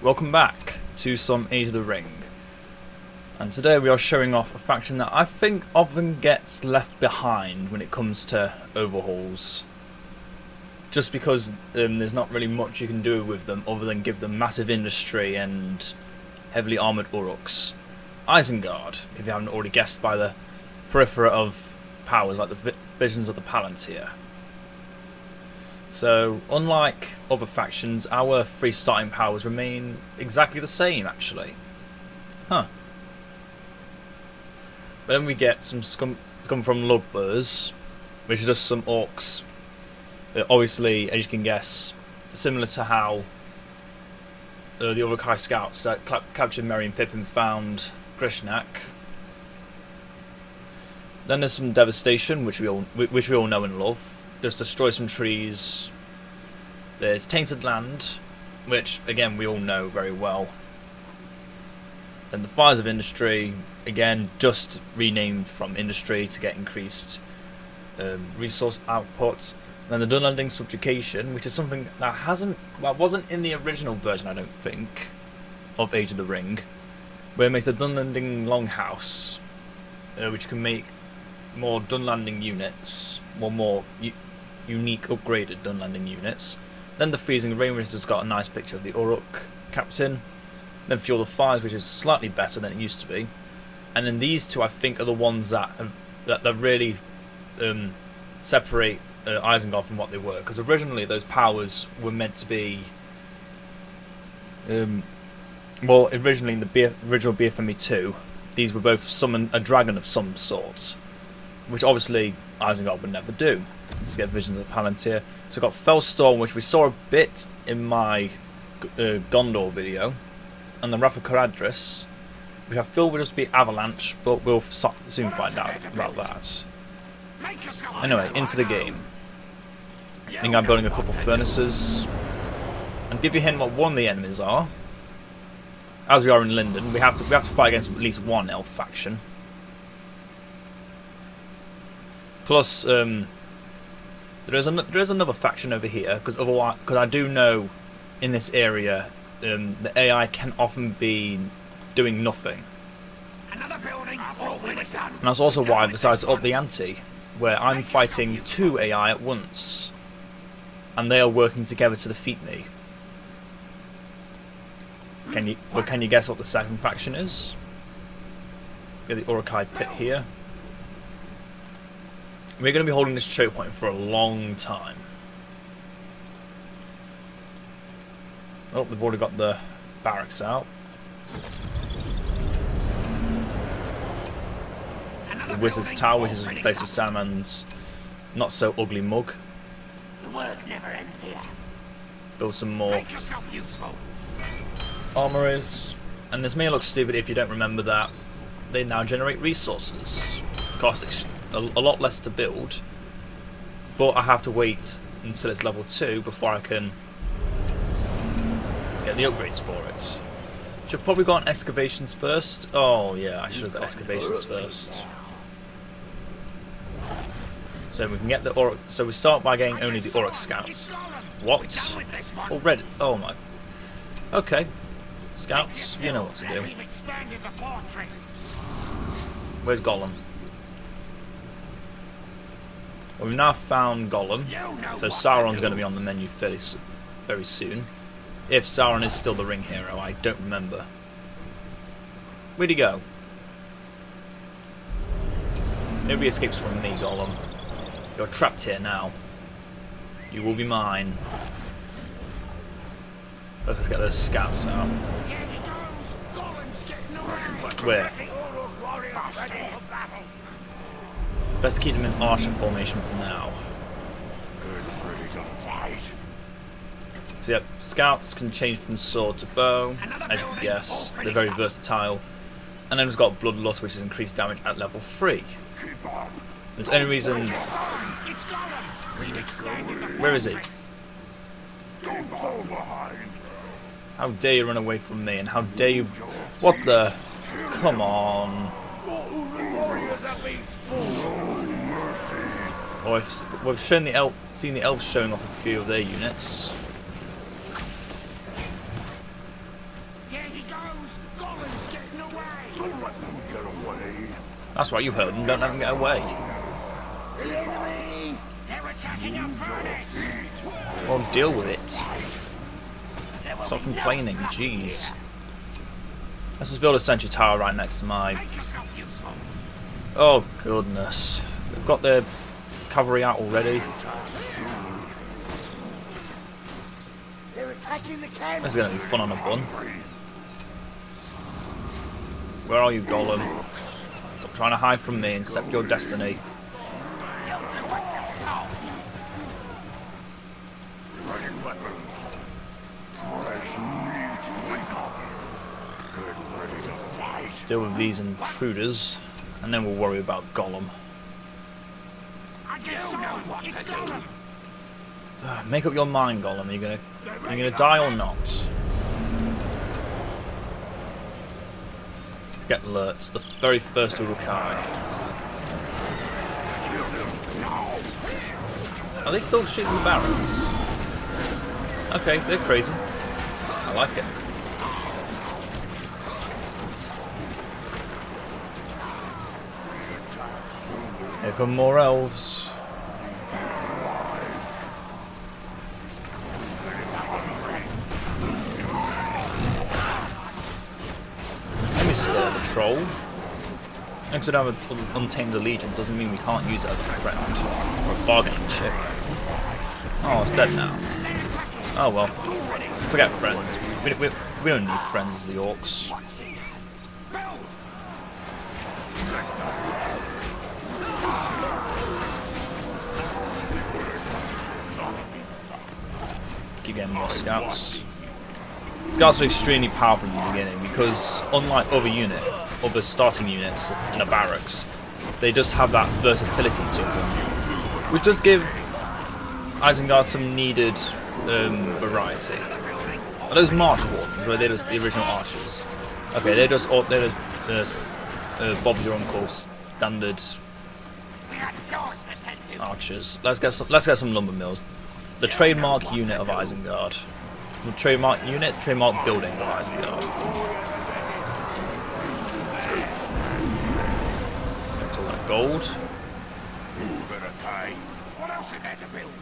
Welcome back to some Age of the Ring, and today we are showing off a faction that I think often gets left behind when it comes to overhauls, just because there's not really much you can do with them other than give them massive industry and heavily armoured Uruks. Isengard, if you haven't already guessed by the periphery of powers like the visions of the Palantir. So, unlike other factions, our 3 starting powers remain exactly the same, actually. Huh. But then we get some scum from Lugburs, which are just some orcs. Obviously, as you can guess, similar to how the Urukai scouts that captured Merry and Pippin found Grishnak. Then there's some devastation, which we all know and love. Just destroy some trees. There's Tainted Land, which again we all know very well. Then the Fires of Industry, again just renamed from Industry to get increased resource output. Then the Dunlanding Subjugation, which is something that wasn't in the original version, I don't think, of Age of the Ring, where it makes the Dunlanding Longhouse, which can make more Dunlanding units, or more unique upgraded Dunlanding units. Then the Freezing Rain, which has got a nice picture of the Uruk captain. Then Fuel the Fires, which is slightly better than it used to be. And then these two, I think, are the ones that really separate Isengard from what they were. Because originally those powers were meant to be, well, originally in the original BFME 2, these were both summon a dragon of some sort, which obviously Isengard would never do. Let's get Visions of the Palantir. So we've got Fellstorm, which we saw a bit in my Gondor video, and the Wrath of Caradhras, which I feel will just be Avalanche, but we'll soon find out about that. Anyway, into the game. I think I'm building a couple furnaces. And to give you a hint what one of the enemies are, as we are in Linden, we have to fight against at least one elf faction. Plus, there is another faction over here, because I do know in this area the AI can often be doing nothing. And that's also why I've decided to up the ante, where I'm fighting 2 AI at once, and they are working together to defeat me. Can you guess what the second faction is? We have the Urukai pit here. We're going to be holding this choke point for a long time. Oh, they've already got the barracks out. The Wizard's Tower, which is a place with Saruman's not so ugly mug. The work never ends here. Build some more armories. And this may look stupid if you don't remember that they now generate resources. Cost a lot less to build, but I have to wait until it's level 2 before I can get the upgrades for it. Should probably go on excavations first. Oh yeah, I should have got excavations first. So we can get the Uruk. So we start by getting only the Uruk scouts. What? Already? Oh my. Okay, scouts, you know what to do. Where's Gollum? Well, we've now found Gollum, so Sauron's going to be on the menu very soon. If Sauron is still the ring hero, I don't remember. Where'd he go? Nobody escapes from me, Gollum. You're trapped here now. You will be mine. Let's get those scouts out. Where? Best keep them in archer formation for now. So yep, scouts can change from sword to bow, as you can guess. They're very versatile. And then we've got Bloodlust, which is increased damage at level 3. There's any reason... Where is he? How dare you run away from me, and how dare you... What the... Come on. Oh, we've seen the elves showing off a few of their units. Don't let them get away. That's right, you heard them. Don't let them get away. The enemy! They're attacking our furnace! Well, deal with it. Stop complaining, jeez. Let's just build a sentry tower right next to my... Make yourself useful. Oh, goodness. They've got their cavalry out already. They're attacking the camp. This is going to be fun on a bun. Where are you, Golem? Stop trying to hide from me and accept your destiny. You'll do what you're told. Ready weapons. Fresh meat. Wake up. Get ready to fight. Deal with these intruders, and then we'll worry about Golem. I guess it's Golem. Make up your mind, Golem. You're gonna die or not? Let's get alerts. The very first Urukai. Are they still shooting the barrels? Okay, they're crazy. I like it. Here come more elves. Let me slay the troll. Because we don't have an untamed allegiance doesn't mean we can't use it as a friend or a bargaining chip. Oh, it's dead now. Oh well. Forget friends. We don't need friends as the orcs. Keep getting more scouts. Scouts are extremely powerful in the beginning because, unlike other starting units in a barracks, they just have that versatility to them, which does give Isengard some needed variety. Are those march wardens, or are they just the original archers? Okay, they're just Bob's your uncle standard archers. Let's get some lumber mills. The trademark unit of Isengard. The trademark building of Isengard. Get all that gold. What else is there to build?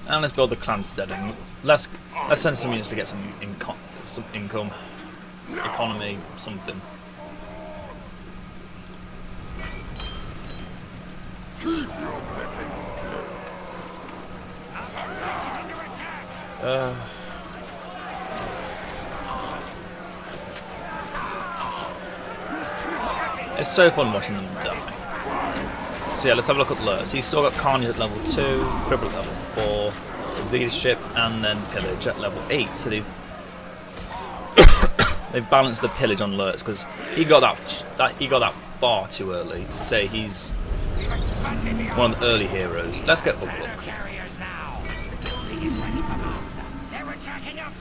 And let's build the clan steading. Let's send some units to get some income, economy, something. It's so fun watching them die. So yeah, let's have a look at alerts. He's still got Carnage at level 2, Cripple at level 4, his leadership, and then Pillage at level 8. So they've balanced the pillage on alerts because he got that far too early to say he's one of the early heroes. Let's get Ugluk.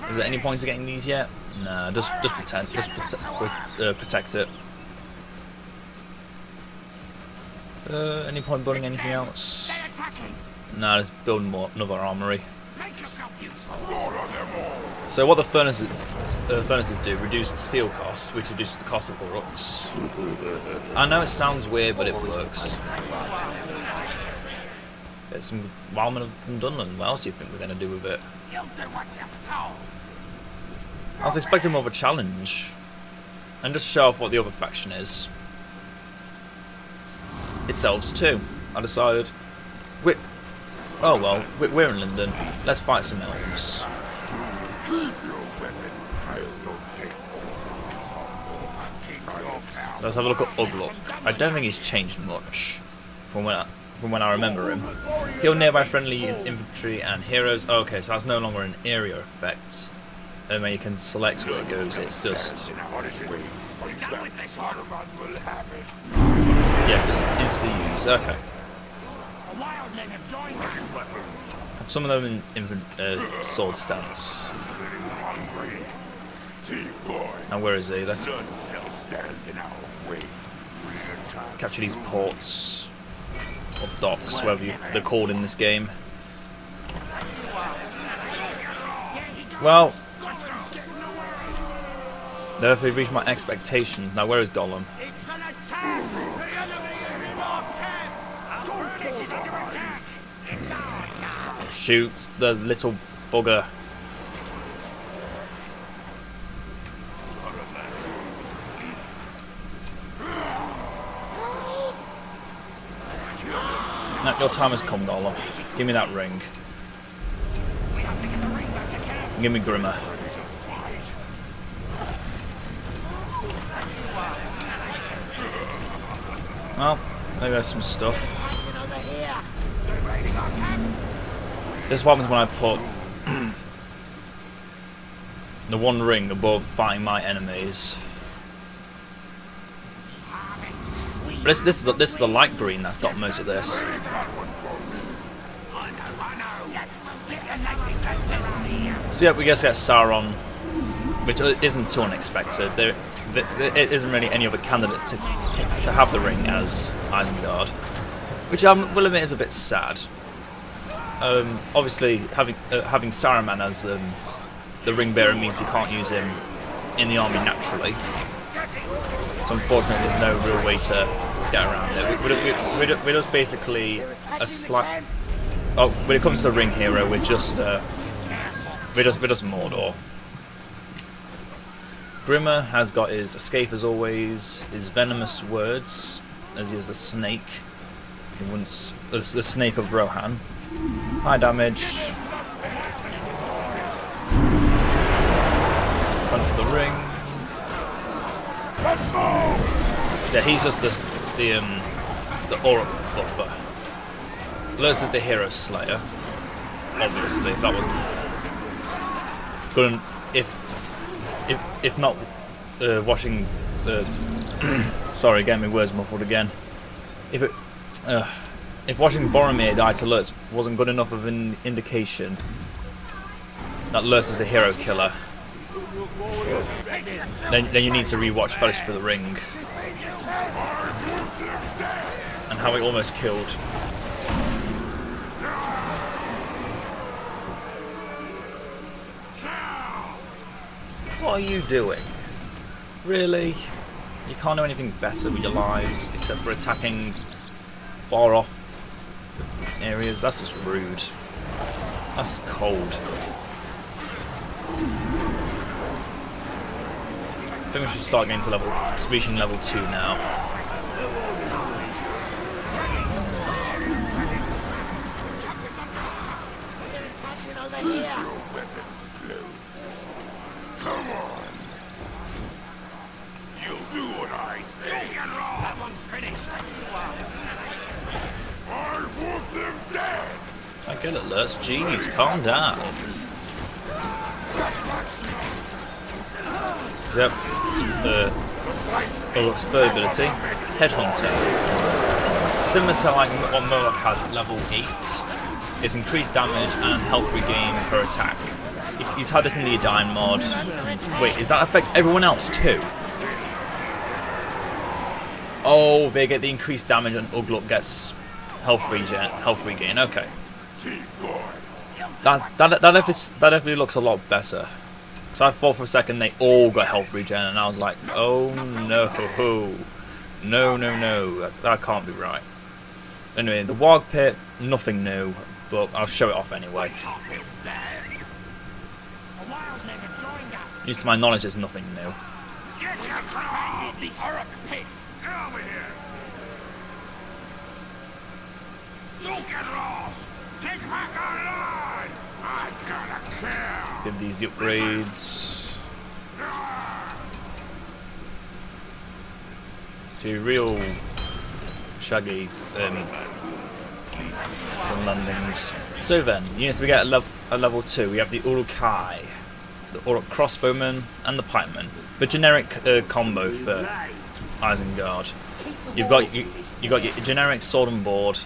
Is there any point to getting these yet? Nah, just protect it. Any point building anything else? Nah, just building another armory. So what the furnaces do, reduce the steel costs, which reduces the cost of Uruks. I know it sounds weird, but it works. Get some Wildmen from Dunland. What else do you think we're going to do with it? I was expecting more of a challenge. And just show off what the other faction is. It's elves too. I decided, we're in London. Let's fight some elves. Let's have a look at Ugluk. I don't think he's changed much from when I remember him. Heal nearby friendly infantry and heroes. Oh, okay, so that's no longer an area effect. Where you can select where it goes. It's just just insta use. Okay. Have some of them in sword stance. Now where is he? Let's capture these ports or docks, whatever they're called in this game. Therefore, reached my expectations. Now, where is Gollum? It's an attack! The enemy is in our camp! Our furnace is under attack! It's ours now! Shoot the little bugger. No, your time has come, Gollum. Give me that ring. We have to get the ring back to camp! Give me Grimmer. Well, there goes some stuff. Get over here! They're raiding our camp! This is what happens when I put the one ring above fighting my enemies. But this is the light green that's got most of this. I know! Get your lightning back out of here! So yeah, we guess get Sauron, which isn't too unexpected. It isn't really any other candidate to have the ring as Isengard, which I will admit is a bit sad. Obviously, having Saruman as the ring bearer means we can't use him in the army naturally. So unfortunately, there's no real way to get around it. We're just basically a slight. Oh, when it comes to the ring hero, we're just Mordor. Grimmer has got his escape as always, his venomous words, as he is the snake. He once was the snake of Rohan. High damage. Run for the ring. So yeah, he's just the aura buffer. Lurtz is the hero slayer. Obviously, if that wasn't good. If not watching sorry, getting my words muffled again. If watching Boromir die to Lurtz wasn't good enough of an indication that Lurtz is a hero killer, then you need to rewatch Fellowship of the Ring and how he almost killed. What are you doing? Really? You can't do anything better with your lives except for attacking far off areas? That's just rude. That's just cold. I think we should start getting to reaching level 2 now. Get over here! Come on. You'll do what I say. That one's finished! I want them dead. I get it, Lurtz. Jeez, calm down. Yep. Urluk's third ability, Headhunter. Similar to like what Moloch has at level 8, it's increased damage and health regain per attack. He's had this in the Edain mod. Wait, does that affect everyone else too? Oh, they get the increased damage and Urluk gets health regain. Okay. That definitely looks a lot better. Because I thought for a second they all got health regen, and I was like, oh no, no, that can't be right. Anyway, the Warg Pit, nothing new, but I'll show it off anyway. Used to my knowledge, there's nothing new. Get your crap! The horror pit! Get over here. Don't get lost. Take back our line. I gotta kill. Let's give these the upgrades. To real shaggy landings. So then, units we get at level 2, we have the Urukai, the Uruk crossbowman, and the pikeman. The generic combo for Isengard. You've got your generic sword and board,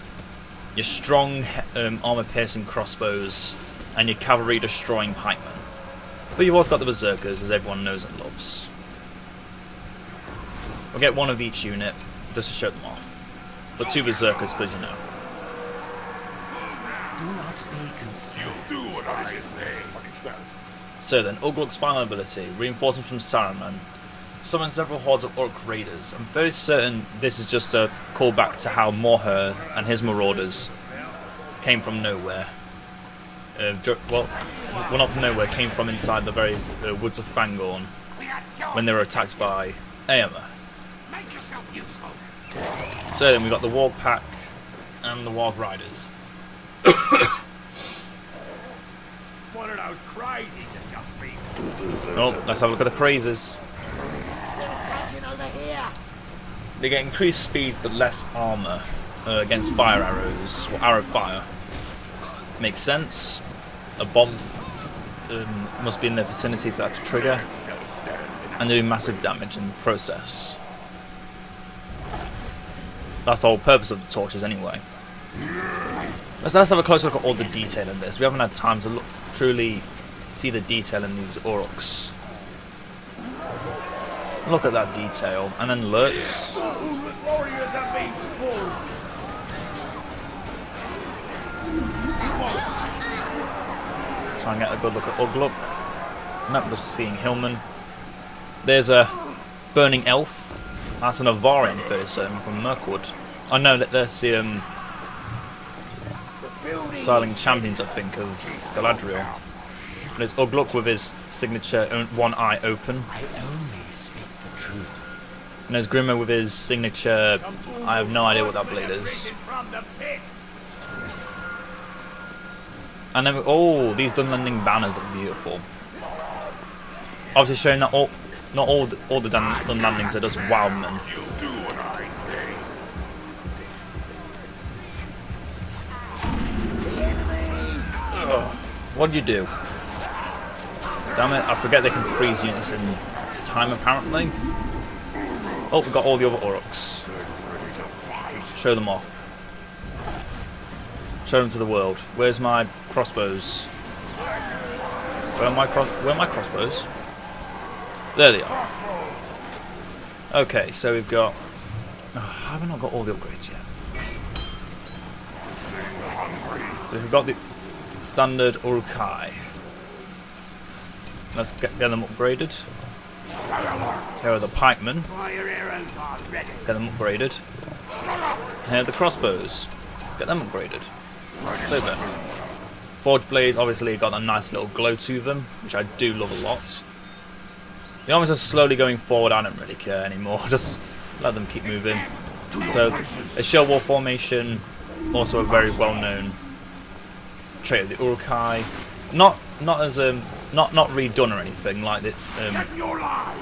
your strong armor-piercing crossbows, and your cavalry-destroying pikemen. But you've also got the berserkers, as everyone knows and loves. We'll get one of each unit, just to show them off. But 2 berserkers, because you know. Do not be concerned. Do what I say. So then, Urluk's final ability, reinforcement from Saruman. summon several hordes of orc raiders. I'm very certain this is just a callback to how Morher and his marauders came from nowhere. Well, not from nowhere, came from inside the very woods of Fangorn when they were attacked by Eomer. Make yourself useful. So then we got the Warg Pack and the Warg Riders. One of those crazies has just been. Oh, let's have a look at the crazes. Attacking over here. They get increased speed but less armor against fire arrows, or arrow fire. Makes sense. A bomb must be in their vicinity for that to trigger, and they do massive damage in the process. That's the whole purpose of the torches anyway. Let's have a close look at all the detail in this. We haven't had time to truly see the detail in these orcs. Look at that detail, and then alerts. Warriors have been spawned. Try and get a good look at Ugluk. Not just seeing Hillman. There's a burning elf. That's an Avarian first from Mirkwood. I know that there's the Siling Champions, I think, of Galadriel. There's Ugluk with his signature one eye open. I only speak the truth. And there's Grimmer with his signature. I have no idea what that blade is. From the pit. And then, oh, these Dunlanding banners look beautiful. Obviously showing that not all the Dunlandings are just wildmen. You'll do what I say. What do you do? Damn it, I forget they can freeze units in time apparently. Oh, we've got all the other orcs. Show them off. Show them to the world. Where's my crossbows? Where are my crossbows? There they are. Okay, so we've got... Oh, have I not got all the upgrades yet? So we've got the standard Urukai. Let's get them upgraded. Here are the pikemen. Fire arrows are ready. Get them upgraded. And here are the crossbows. Get them upgraded. So then, Forge Blades obviously got a nice little glow to them, which I do love a lot. The armies are slowly going forward, I don't really care anymore, just let them keep moving. So, a shell wall formation, also a very well known trait of the Urukai. Not redone or anything like the Take your line.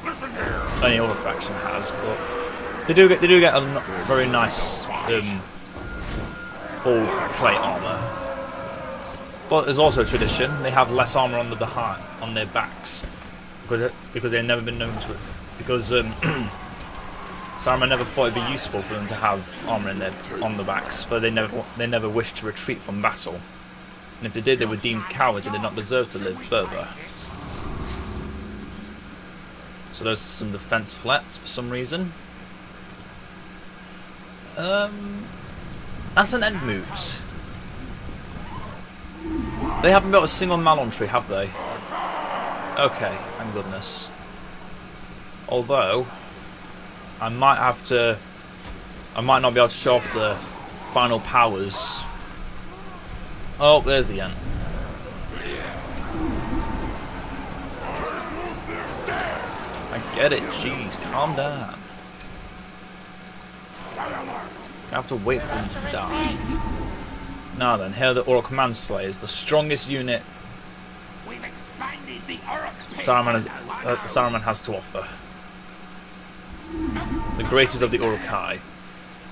Listen here. any other faction has, but they do get a very nice full plate armor. But there's also a tradition; they have less armor on their backs because they've never been known to. Because Saruman never thought it'd be useful for them to have armor on the backs, but they never wished to retreat from battle. And if they did, they were deemed cowards and did not deserve to live further. So there's some defense flats for some reason. That's an end moot. They haven't got a single Malon tree, have they? Okay, thank goodness. Although, I might not be able to show off the final powers. Oh, there's the end. I get it, jeez, calm down. I have to wait for them to die. Now then, here are the Orc Manslayers, the strongest unit We've expanded the Orc pit. Saruman has to offer. The greatest of the Urukai.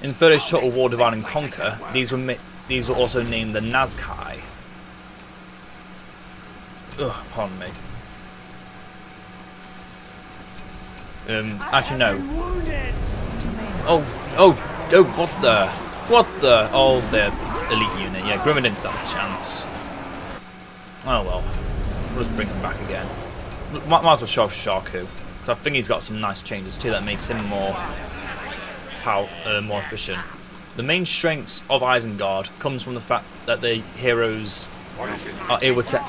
In Third Age Total War Divide and Conquer, these were also named the Nazkai. Ugh, pardon me. Actually no. Oh, what the? Oh, the elite unit. Yeah, Grimmer didn't stand a chance. Oh well, we'll just bring him back again. Might as well show off Sharku, because I think he's got some nice changes too that makes him more efficient. The main strengths of Isengard comes from the fact that the heroes are able to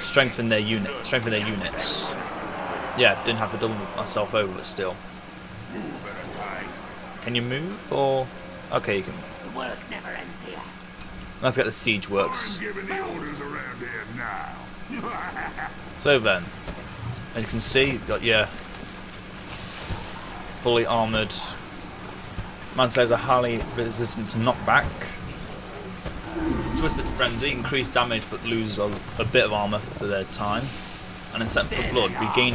strengthen their units. Yeah, didn't have to double myself over, but still. Can you move, or...? Okay, you can move. The work never ends here. Let's get the siege works. I'm giving the orders around here now. So then, as you can see, you've got your fully armoured Manslayers are highly resistant to knockback. Twisted Frenzy, increased damage but lose a bit of armour for their time. And then Scent for Blood, regain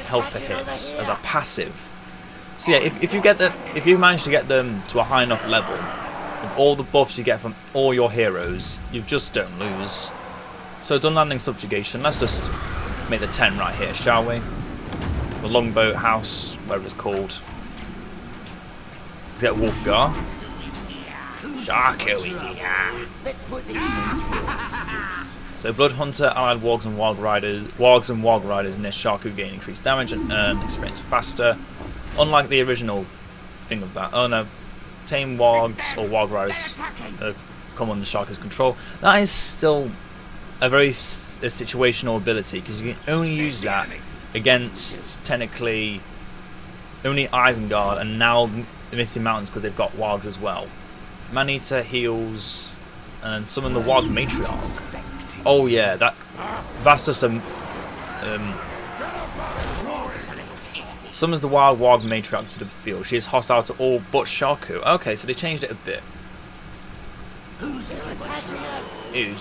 health per hit as a passive. So yeah, if you manage to get them to a high enough level, with all the buffs you get from all your heroes, you just don't lose. So Dunlanding Subjugation, let's just make the 10 right here, shall we? The Longboat House, whatever it's called. Let's get Wolfgar. Sharko is here. Let's put these So Bloodhunter, allied wargs and warg riders near Sharku gain increased damage and earn experience faster. Unlike the original thing of that. Oh no, tame wargs or warg riders come under Sharku's control. That is still a very situational ability, because you can only use that against technically only Isengard and now the Misty Mountains, because they've got wargs as well. Maneater heals and summon the warg matriarch. Oh yeah, that's just summons the wild warg matriarch to the field. She is hostile to all but Sharku. Okay, so they changed it a bit. Who's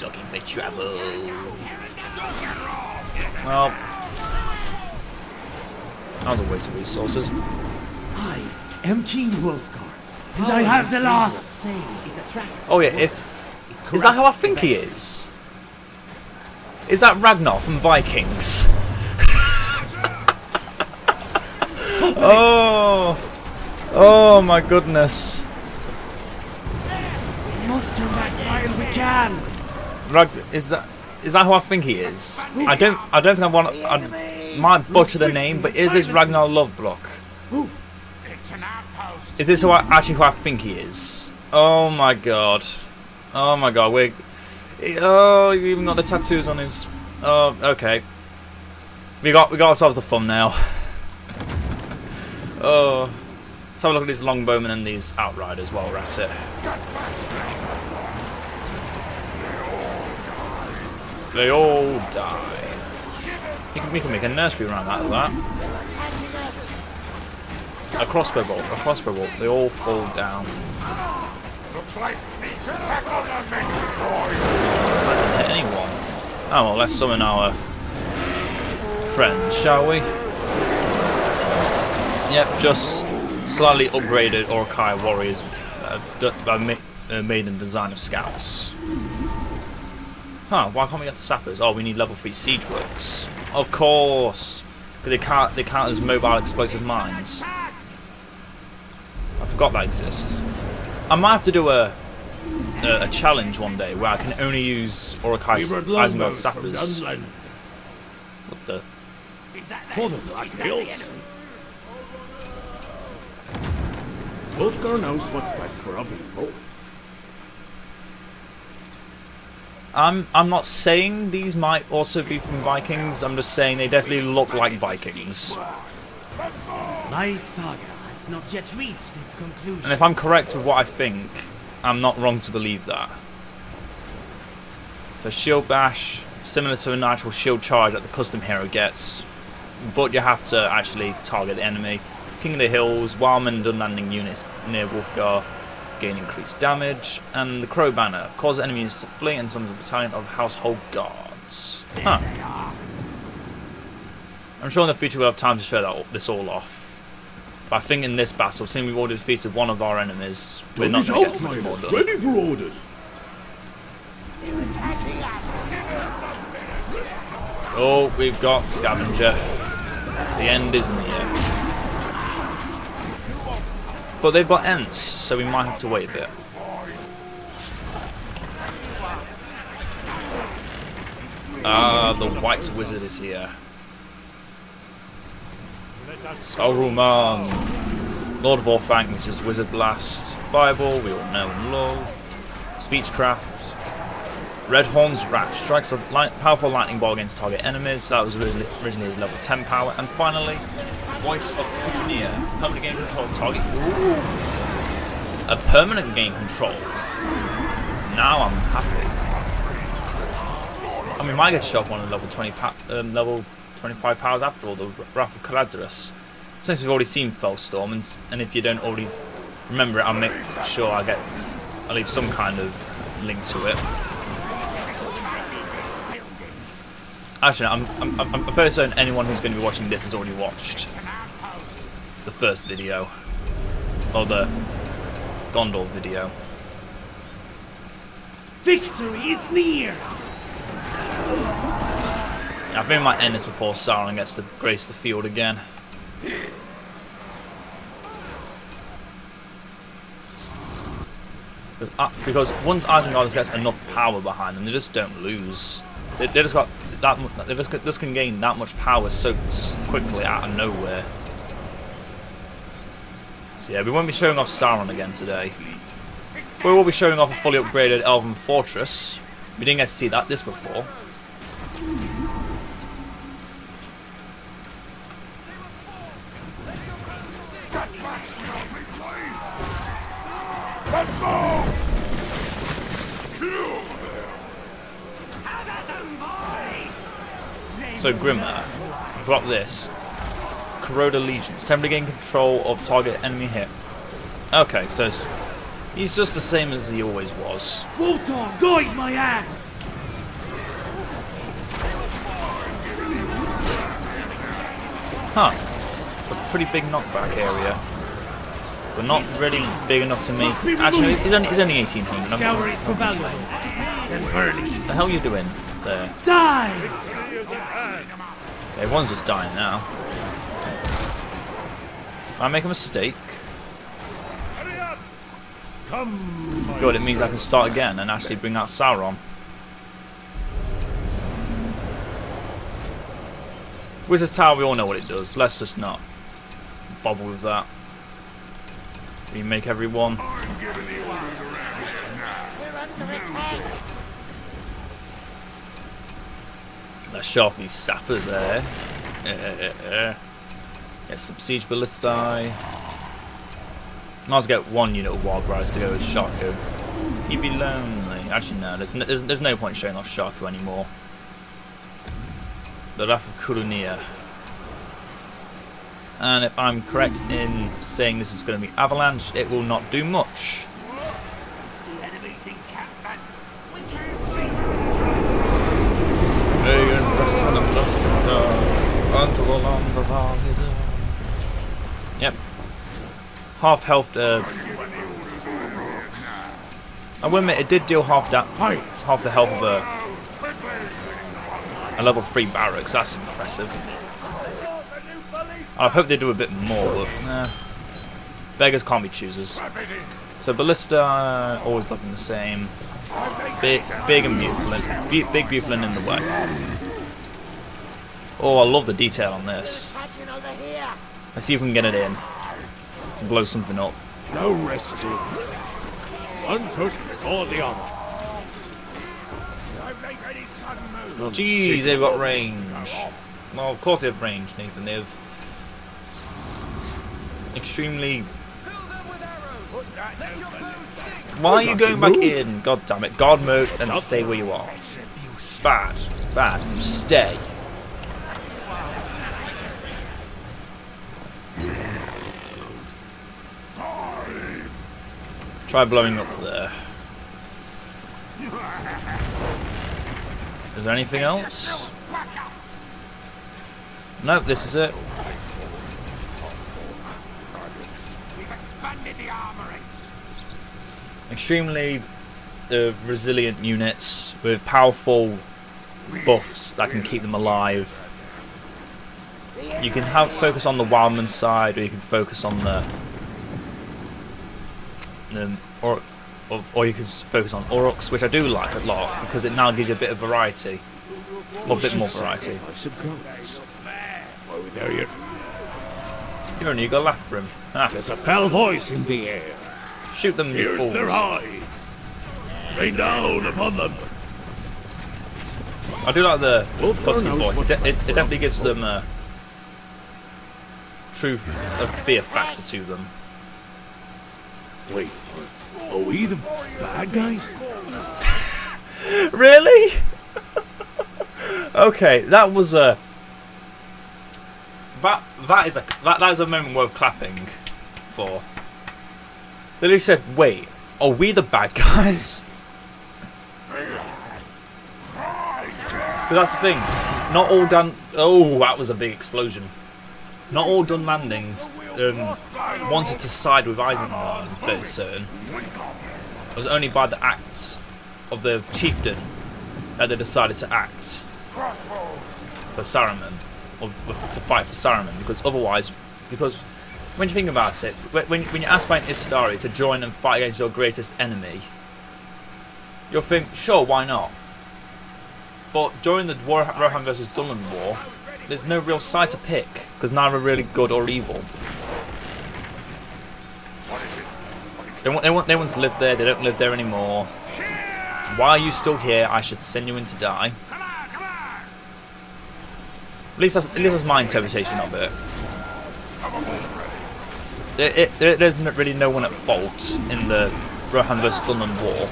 looking for trouble? Well, that was a waste of resources. I am King Wolfgar, and I have the last say. It attracts. Oh yeah, is that how I think he is? Is that Ragnar from Vikings? Oh my goodness. We must turn back while we can. Is that who I think he is? I don't think I might butcher the name, but is this Ragnar Loveblock? Move. It's an outpost. Is this who I think he is? Oh my god. Oh my god, oh, you even got the tattoos on his... Oh, okay. We got ourselves the thumbnail. Oh. Let's have a look at these longbowmen and these outriders while we're at it. They all die. We can make a nursery around that. A crossbow bolt. They all fall down. Looks like back on the menu, I didn't hit anyone. Oh well, let's summon our friends, shall we? Yep, just slightly upgraded Orkai warriors made in the design of scouts. Huh, why can't we get the sappers? Oh, we need level 3 siege works. Of course! Because they count as mobile explosive mines. I forgot that exists. I might have to do a challenge one day where I can only use Isengard sappers. What the? For the Black Hills. Wolfgar knows what's best for our people. I'm not saying these might also be from Vikings. I'm just saying they definitely look like Vikings. My saga has not yet reached its conclusion. And if I'm correct with what I think, I'm not wrong to believe that. So shield bash, similar to an actual shield charge that the custom hero gets, but you have to actually target the enemy. King of the Hills, Wildman and Dunlanding units near Wolfgar gain increased damage, and the Crow Banner causes enemies to flee and summons a battalion of household guards. Huh. I'm sure in the future we'll have time to show this all off. But I think in this battle, seeing we've already defeated one of our enemies, we're not going to get much more done. Ready for orders. Oh, we've got Scavenger. The end is near. But they've got Ents, so we might have to wait a bit. Ah, the White Wizard is here. Saruman, Lord of Orthanc, which is Wizard Blast. Fireball, we all know and love. Speechcraft. Red Horn's Wrath strikes a powerful lightning ball against target enemies. That was originally his level 10 power. And finally, Voice of Kunia. Permanent gain control of target. Ooh. A permanent gain control. Now I'm happy. And we might get to show off one of the level 25 powers after all, the Wrath of Caladrus. Since we've already seen Fellstorm, and if you don't already remember it, I'll make sure I'll leave some kind of link to it. Actually, I'm fairly certain anyone who's going to be watching this has already watched the first video, or the Gondor video. Victory is near! I think we might end this before Sauron gets to grace the field again. Because once Isengard gets enough power behind them, they just don't lose. They just got that. They just can gain that much power so quickly out of nowhere. So yeah, we won't be showing off Sauron again today. We will be showing off a fully upgraded Elven Fortress. We didn't get to see this before. So Grimmer, we've got this. Corrode Allegiance. Time to gain control of target enemy hit. Okay, so he's just the same as he always was. Wotan, guide my axe! Huh. It's a pretty big knockback area. But not really big enough to make... Actually, he's only 1800. Scour it for value. Then burn it. What the hell are you doing there? Die! Everyone's just dying now. I make a mistake. Good, it means I can start again and actually bring out Sauron. Wizard's Tower, we all know what it does. Let's just not bother with that. Remake everyone. Let's show off these sappers there. Get some siege ballistae. Might as well get one unit of wild rise to go with Shaku. He'd be lonely. Actually, no. There's no point showing off Shaku anymore. The Wrath of Kurunia. And if I'm correct in saying this is going to be Avalanche, it will not do much. Yep. Half health. I will admit it did deal half the health of a level 3 barracks. That's impressive. I hope they do a bit more, but nah. Beggars can't be choosers. So Ballista always looking the same. Big and beautiful, big beautiful and in the way. Oh, I love the detail on this. Let's see if we can get it in to blow something up. No resting. One foot before the other. Jeez, they've got range. Well, of course they have range, Nathan. They have extremely... Why are you going back in? God damn it. God mode and stay where you are. Bad. Bad. Stay. Try blowing up there. Is there anything else? Nope, this is it. Extremely resilient units with powerful buffs that can keep them alive. You can focus on the Wildman side, or you can focus on or you can focus on Aurochs, which I do like a lot because it now gives you a bit of variety, or a bit more variety. You're only got laugh for him. Ah. There's a fell voice in the air. Shoot them, you fools. Here's their eyes. Rain down upon them. I do like the Wolfgar husky knows voice. what's It best for definitely our gives people. them a fear factor to them. Wait, are we the bad guys? Really? Okay, that was a that is a moment worth clapping for. They literally said, "Wait, are we the bad guys?" Because that's the thing. Not all done. Oh, that was a big explosion. Not all done landings wanted to side with Isengard, I'm fairly certain. It was only by the acts of the chieftain that they decided to act for Saruman, or to fight for Saruman, because otherwise, when you think about it, when you ask by an Istari to join and fight against your greatest enemy, you'll think, sure, why not? But during the Rohan versus Dunland war, there's no real side to pick, because neither are really good or evil. They want to live there, they don't live there anymore. Why are you still here? I should send you in to die. At least that's my interpretation of it. There's really no one at fault in the Rohan vs Dunland war.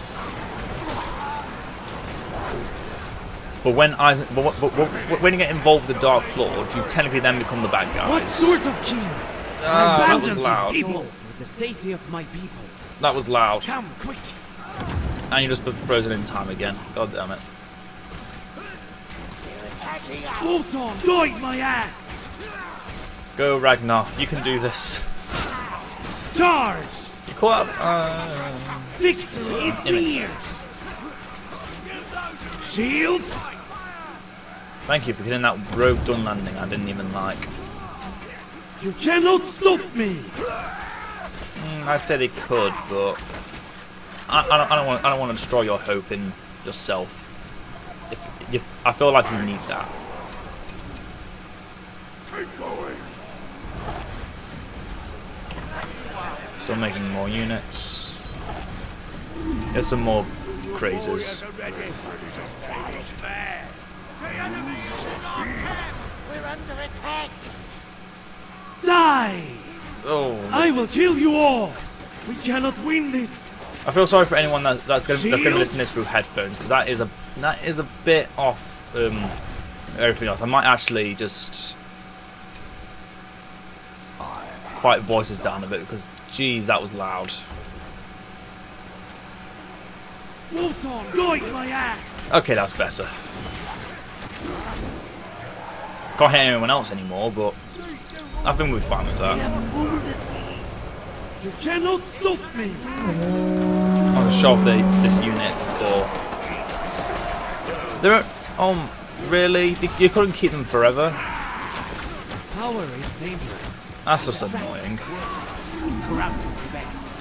But when you get involved with the Dark Lord, you technically then become the bad guys. What sort of king? That was Vengeance loud. is evil for the safety of my people. That was loud. Come, quick! And you just been frozen in time again. God damn it. Bolton, guide my axe! Go Ragnar, you can do this. Charge! You caught up. Victory is It makes near! sense. Shields! Thank you for getting that rogue done landing I didn't even like. You cannot stop me! I said it could, but I don't want to destroy your hope in yourself. If I feel like you need that. Still making more units. There's some more crazes. We're under attack. Die! Oh, I will kill you all! We cannot win this! I feel sorry for anyone that's going to be listening to Shields? this through headphones, because that is a bit off everything else. I might actually just quiet voices down a bit, because geez, that was loud. Bolton, guide my axe! Okay, that's better. Can't hear anyone else anymore, but I think we're fine with You that. have wounded me! You cannot stop me! I'll just show off this unit before. They're really? You couldn't keep them forever? Power is dangerous. That's just Attracts annoying. worse. It corrupts the best.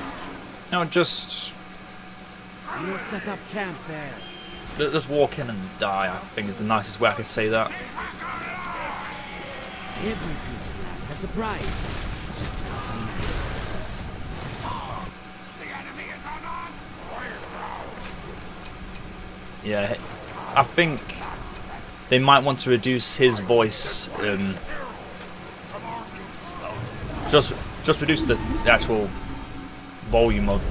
No, just We'll set up camp there. just walk in and die, I think is the nicest way I could say that. Every piece of land has a price. Just like the man. Yeah, I think they might want to reduce his voice, just reduce the actual volume of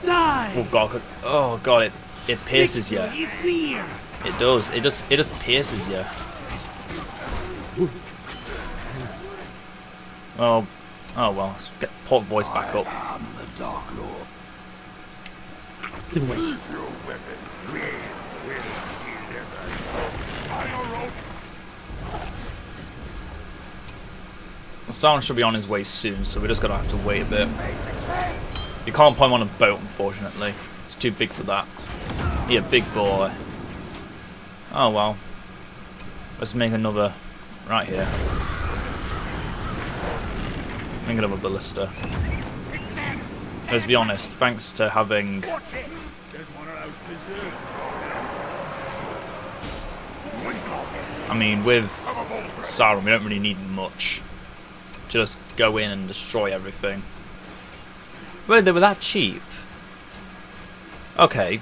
Die! oh god, cause oh god, it pierces you. Victory is near! It does. It just pierces you. Stands. Oh well. Let's get port voice back up. The west. Well, Sauron should be on his way soon, so we're just gonna have to wait a bit. You can't put him on a boat, unfortunately. It's too big for that. He a big boy. Oh well. Let's make another right here. Make another ballista. Let's be honest, thanks to having I mean, with Sauron, we don't really need much. Just go in and destroy everything. Wait, they were that cheap? Okay.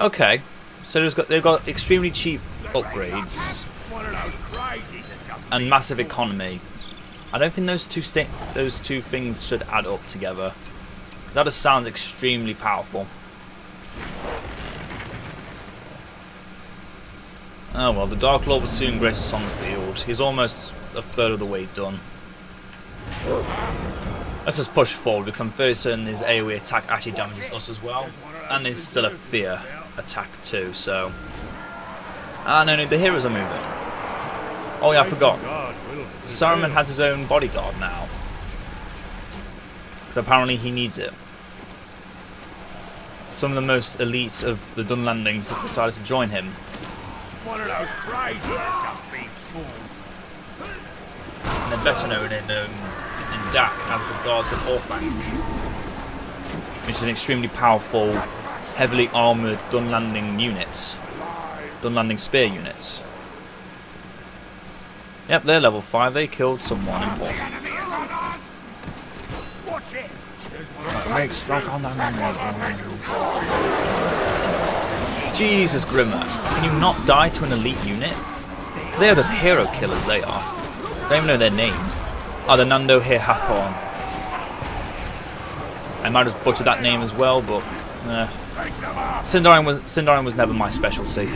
Okay. So they've got extremely cheap upgrades One of those crazies has just and massive economy. I don't think those two things should add up together, because that just sounds extremely powerful. Oh well, the Dark Lord will soon grace us on the field. He's almost a third of the way done. Let's just push forward, because I'm fairly certain his AoE attack actually damages us as well, and it's still a fear attack too. So, no, the heroes are moving. Oh yeah, I forgot. Saruman has his own bodyguard now, because apparently he needs it. Some of the most elites of the Dunlandings have decided to join him. one of those crazies has just been spawned. And they're better known in DAC as the Guards of Orthanc, which is an extremely powerful, heavily armoured Dunlanding unit. Dunlanding spear units. Yep, they're level 5. They killed someone important. Enemy is on us! Watch it! Make smoke on that man. Jesus, Grimmer. Can you not die to an elite unit? They are just hero killers, they are. Don't even know their names. Oh, the Nando here Hathorn. I might have butchered that name as well, but Sindarin was never my specialty.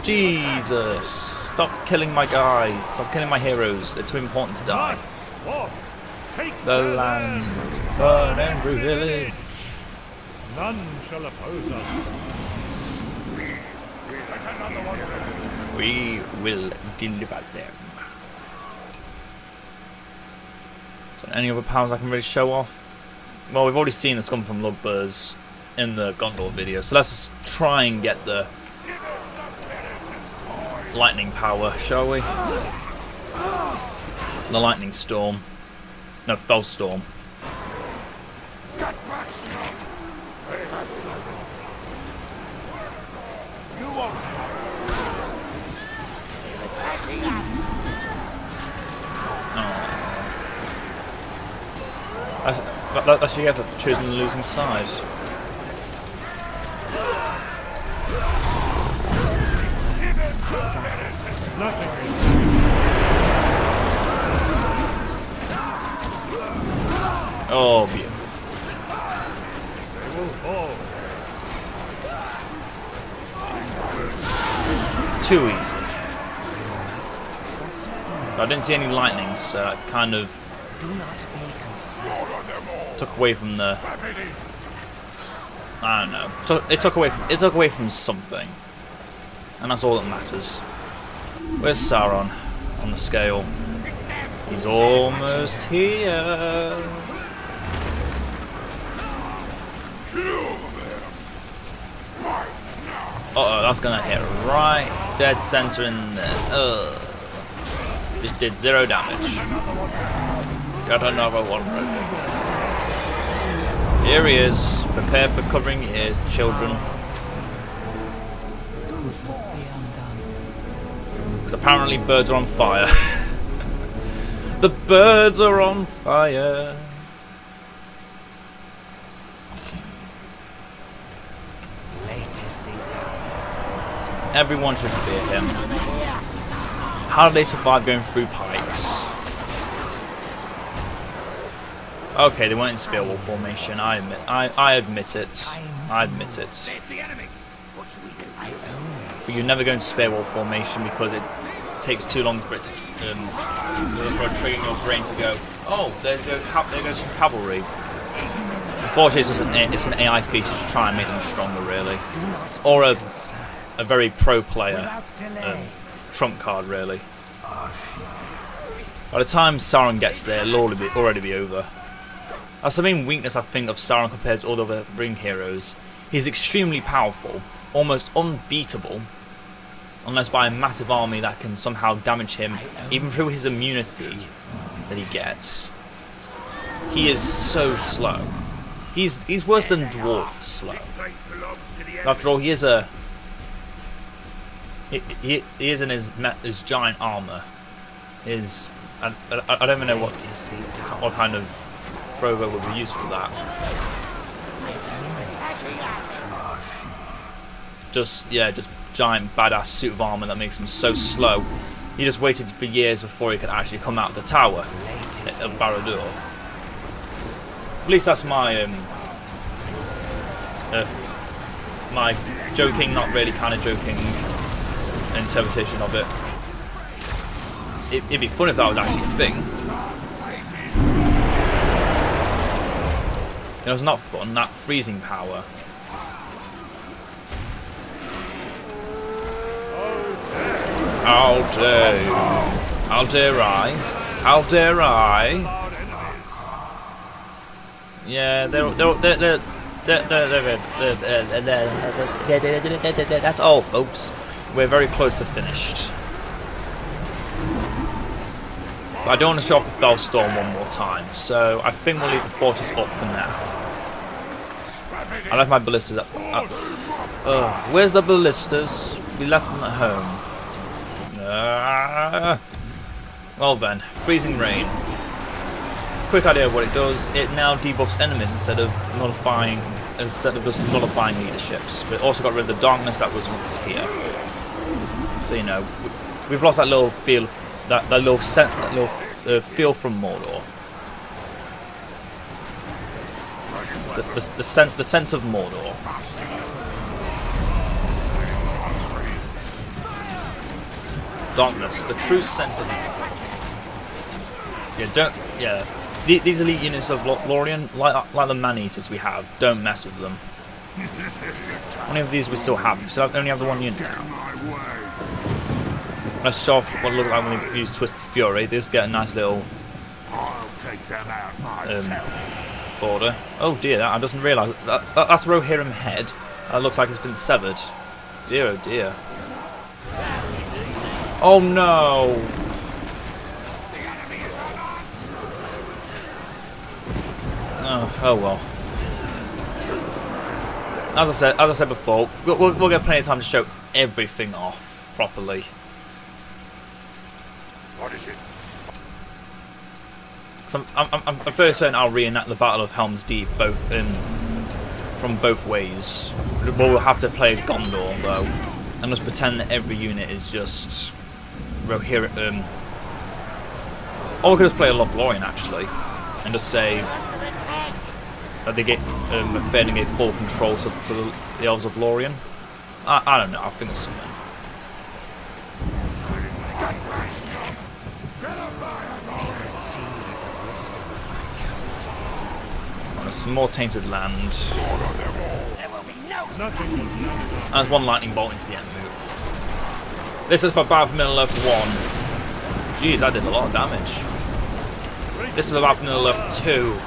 Jesus, stop killing my guy. Stop killing my heroes. They're too important to die. The land's burn every village. None shall oppose us. We will deliver them. So any other powers I can really show off? Well, we've already seen the Scum from Lugburs in the Gondor video, so let's just try and get the lightning power, shall we? The lightning storm. No, fell storm. That's you have chosen the losing side. Oh, beautiful. Too easy. I didn't see any lightning, so I kind of took away from the. I don't know. It took away from something, and that's all that matters. Where's Sauron on the scale? He's almost here. Uh-oh, that's gonna hit right dead center in there. Just did 0 damage. Got another one right. Here he is. Prepare for covering your ears, children. Because apparently birds are on fire. The birds are on fire. Everyone should fear him. How do they survive going through pipes? Okay, they weren't in spear wall formation. I admit it. I admit it. But you never go into spear wall formation because it takes too long for it to for a trigger in your brain to go. Oh, there goes some cavalry. Unfortunately, it's an AI feature to try and make them stronger, really, or a very pro player trump card, really. By the time Sauron gets there, it'll already be over. That's the main weakness, I think, of Sauron compared to all the other ring heroes. He's extremely powerful, almost unbeatable, unless by a massive army that can somehow damage him, even through his immunity that he gets. He is so slow. He's worse than dwarf slow. After all, he is in his giant armor. I don't even know what kind of provo would be used for that. Just giant badass suit of armor that makes him so slow. He just waited for years before he could actually come out of the tower of Barad-dûr. At least that's my my joking, not really kind of joking interpretation of it. It'd be fun if that was actually a thing. It was not fun, that freezing power. How dare you? How dare I? How dare I? Yeah, that's all, folks. We're very close to finished. But I don't want to show off the Fell Storm one more time, so I think we'll leave the fortress up for now. I left my ballistas up. Where's the ballistas? We left them at home. Well then, freezing rain. Quick idea of what it does. It now debuffs enemies instead of just nullifying leaderships. But it also got rid of the darkness that was once here. So you know, we've lost that little feel, that little feel from Mordor. The sense of Mordor. Darkness, the true sense of evil. So these elite units of Lorien, like the man-eaters we have, don't mess with them. How many of these we still have? We still only have the one unit now. Let's show off what it looks like when we use Twisted Fury. They just get a nice little border. Oh dear, I doesn't realise that's Rohirrim head. That looks like it's been severed. Dear, oh dear. Oh no! Oh well. As I said before, we'll get plenty of time to show everything off properly. What is it? So I'm fairly certain I'll reenact the Battle of Helm's Deep from both ways. We'll have to play as Gondor though, and just pretend that every unit is just Rohirrim. Or we could just play a Lothlorien actually, and just say that they get fair and get full control to the Elves of Lorien. I don't know. I think there's something. There's some more tainted land. And there's one lightning bolt into the enemy. This is for Battle for Middle-earth 1. Jeez, I did a lot of damage. This is for Battle for Middle-earth 2.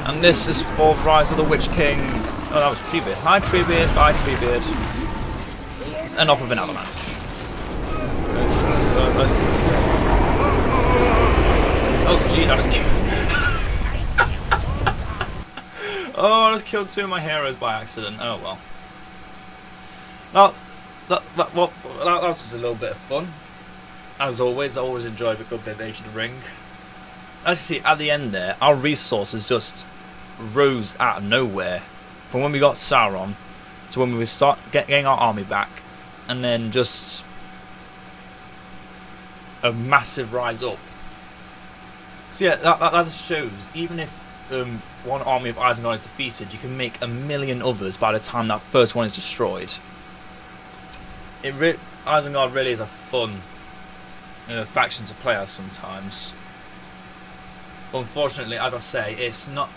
And this is for Rise of the Witch King. Oh, that was Treebeard. Hi Treebeard, bye Treebeard. Let's end off with an avalanche. Oh gee, that was cute. Oh, I just killed two of my heroes by accident. Oh well. Now, that was just a little bit of fun. As always, I always enjoy a good bit of Age of the Ring. As you see, at the end there, our resources just rose out of nowhere. From when we got Sauron to when we start getting our army back, and then just a massive rise up. So yeah, that shows, even if one army of Isengard is defeated, you can make a million others by the time that first one is destroyed. Isengard really is a fun faction to play as sometimes. But unfortunately, as I say, it's one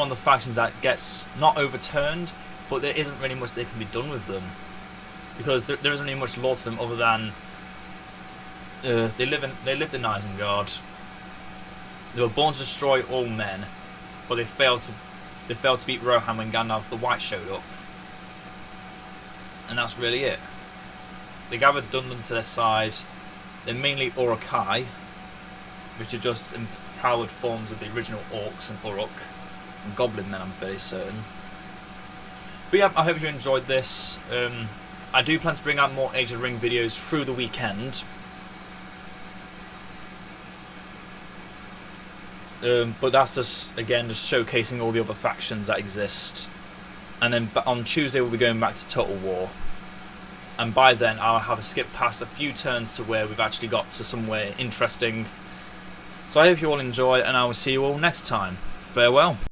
of the factions that gets not overturned, but there isn't really much that can be done with them, because there isn't really much lore to them other than they lived in Isengard. They were born to destroy all men, but they failed to beat Rohan when Gandalf the White showed up, and that's really it. They gathered Dundan to their side. They're mainly Uruk-hai, which are just empowered forms of the original orcs and Uruk, and goblin men, I'm fairly certain. But yeah, I hope you enjoyed this. I do plan to bring out more Age of the Ring videos through the weekend. But that's just, again, just showcasing all the other factions that exist. And then on Tuesday we'll be going back to Total War. and by then I'll have skipped past a few turns to where we've actually got to somewhere interesting. So I hope you all enjoy, and I will see you all next time. Farewell.